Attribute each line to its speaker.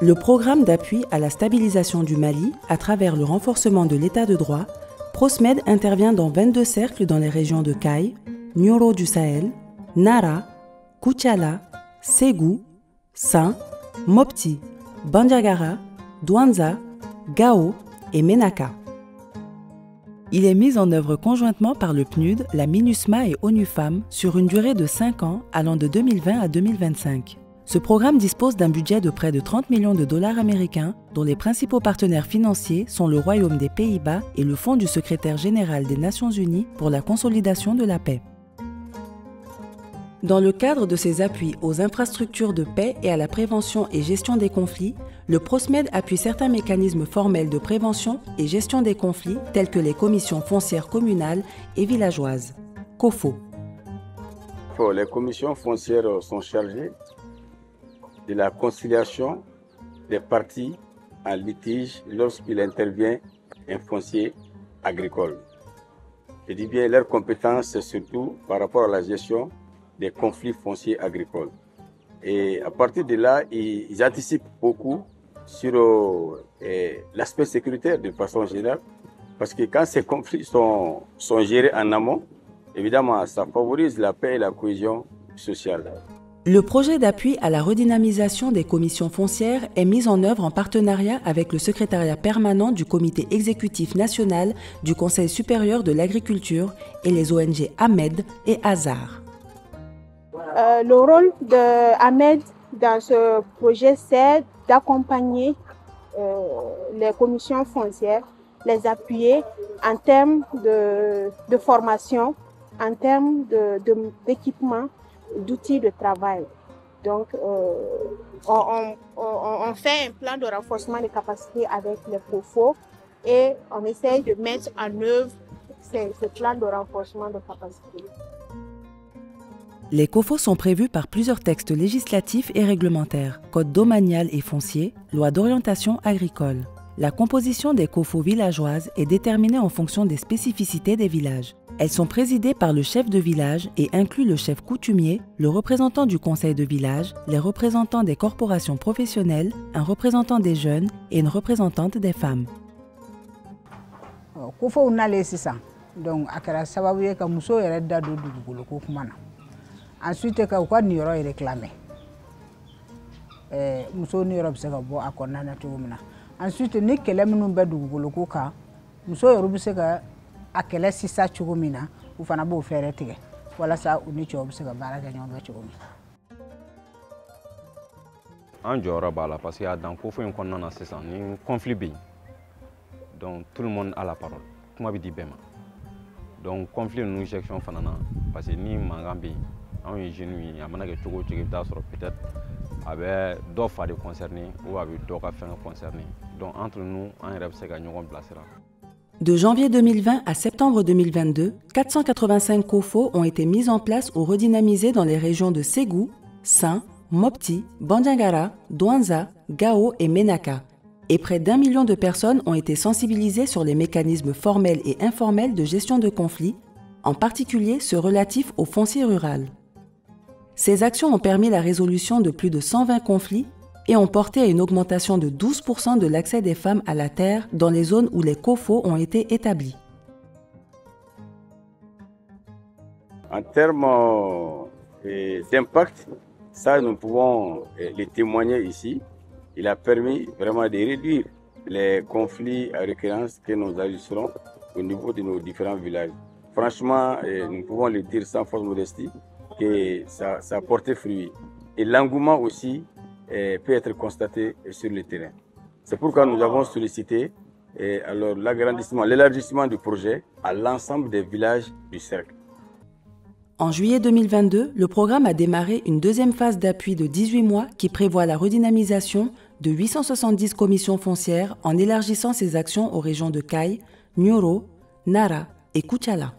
Speaker 1: Le programme d'appui à la stabilisation du Mali à travers le renforcement de l'état de droit, Prosmed intervient dans 22 cercles dans les régions de Kayes, Nioro du Sahel, Nara, Koutiala, Ségou, Saint, Mopti, Bandiagara, Douanza, Gao et Ménaka. Il est mis en œuvre conjointement par le PNUD, la MINUSMA et ONU Femmes sur une durée de 5 ans allant de 2020 à 2025. Ce programme dispose d'un budget de près de 30 millions de dollars américains, dont les principaux partenaires financiers sont le Royaume des Pays-Bas et le Fonds du secrétaire général des Nations Unies pour la consolidation de la paix. Dans le cadre de ses appuis aux infrastructures de paix et à la prévention et gestion des conflits, le Prosmed appuie certains mécanismes formels de prévention et gestion des conflits tels que les commissions foncières communales et villageoises, COFO.
Speaker 2: Les commissions foncières sont chargées de la conciliation des parties en litige lorsqu'il intervient un foncier agricole. Je dis bien leur compétence, c'est surtout par rapport à la gestion des conflits fonciers agricoles. Et à partir de là, ils anticipent beaucoup sur l'aspect sécuritaire de façon générale, parce que quand ces conflits sont gérés en amont, évidemment, ça favorise la paix et la cohésion sociale.
Speaker 1: Le projet d'appui à la redynamisation des commissions foncières est mis en œuvre en partenariat avec le secrétariat permanent du Comité exécutif national du Conseil supérieur de l'agriculture et les ONG Ahmed et Hazard.
Speaker 3: Le rôle d'Ahmed dans ce projet, c'est d'accompagner les commissions foncières, les appuyer en termes de formation, en termes d'équipement, d'outils de travail. Donc, on fait un plan de renforcement des capacités avec les COFO et on essaye de mettre en œuvre ce plan de renforcement de capacités.
Speaker 1: Les COFO sont prévus par plusieurs textes législatifs et réglementaires, code domanial et foncier, loi d'orientation agricole. La composition des COFO villageoises est déterminée en fonction des spécificités des villages. Elles sont présidées par le chef de village et incluent le chef coutumier, le représentant du conseil de village, les représentants des corporations professionnelles, un représentant des jeunes et une représentante des femmes.
Speaker 4: COFO nale sisan donc akara sababu ye ka muso yɛrɛ da don dugukolo ko kuma na ensuite ka u ka niyɔrɔ réclamer muso niyɔrɔ bɛ se ka bɔ a kɔnɔna na cogo min na ensuite ni kɛlɛ minnu bɛ dugukolo ko kan muso yɛrɛ bɛ se ka a kɛlɛ sisa cogo min na u fana b'o fɛɛrɛ tigɛ walasa u ni cɛw bɛ se ka baara kɛ ɲɔgɔn fɛ cogo min.
Speaker 5: An jɔyɔrɔ b'a la parce que a dan COFO in kɔnɔna na sisan ni conflit bɛ yen donc tout le monde a la parole kuma bɛ di bɛɛ ma donc conflit ninnu gestion fana na parce que ni mankan bɛ yen anw ye jeunes ye a mana kɛ cogo o cogo i bɛ taa sɔrɔ peut-être a bɛ dɔ fa de concerné ou a bɛ dɔ ka fɛn concerné donc entre nous an yɛrɛ bɛ se ka ɲɔgɔn bilasira.
Speaker 1: De janvier 2020 à septembre 2022, 485 COFO ont été mis en place ou redynamisés dans les régions de Ségou, Saint, Mopti, Bandiagara, Douanza, Gao et Ménaka. Et près d'1 million de personnes ont été sensibilisées sur les mécanismes formels et informels de gestion de conflits, en particulier ceux relatifs au foncier rural. Ces actions ont permis la résolution de plus de 120 conflits et ont porté à une augmentation de 12% de l'accès des femmes à la terre dans les zones où les COFO ont été établis.
Speaker 2: En termes d'impact, ça nous pouvons les témoigner ici. Il a permis vraiment de réduire les conflits à récurrence que nous enregistrons au niveau de nos différents villages. Franchement, nous pouvons le dire sans fausse modestie que ça a porté fruit. Et l'engouement aussi peut être constaté sur le terrain. C'est pourquoi nous avons sollicité l'élargissement du projet à l'ensemble des villages du cercle.
Speaker 1: En juillet 2022, le programme a démarré une deuxième phase d'appui de 18 mois qui prévoit la redynamisation de 870 commissions foncières en élargissant ses actions aux régions de Kayes, Nioro, Nara et Koutiala.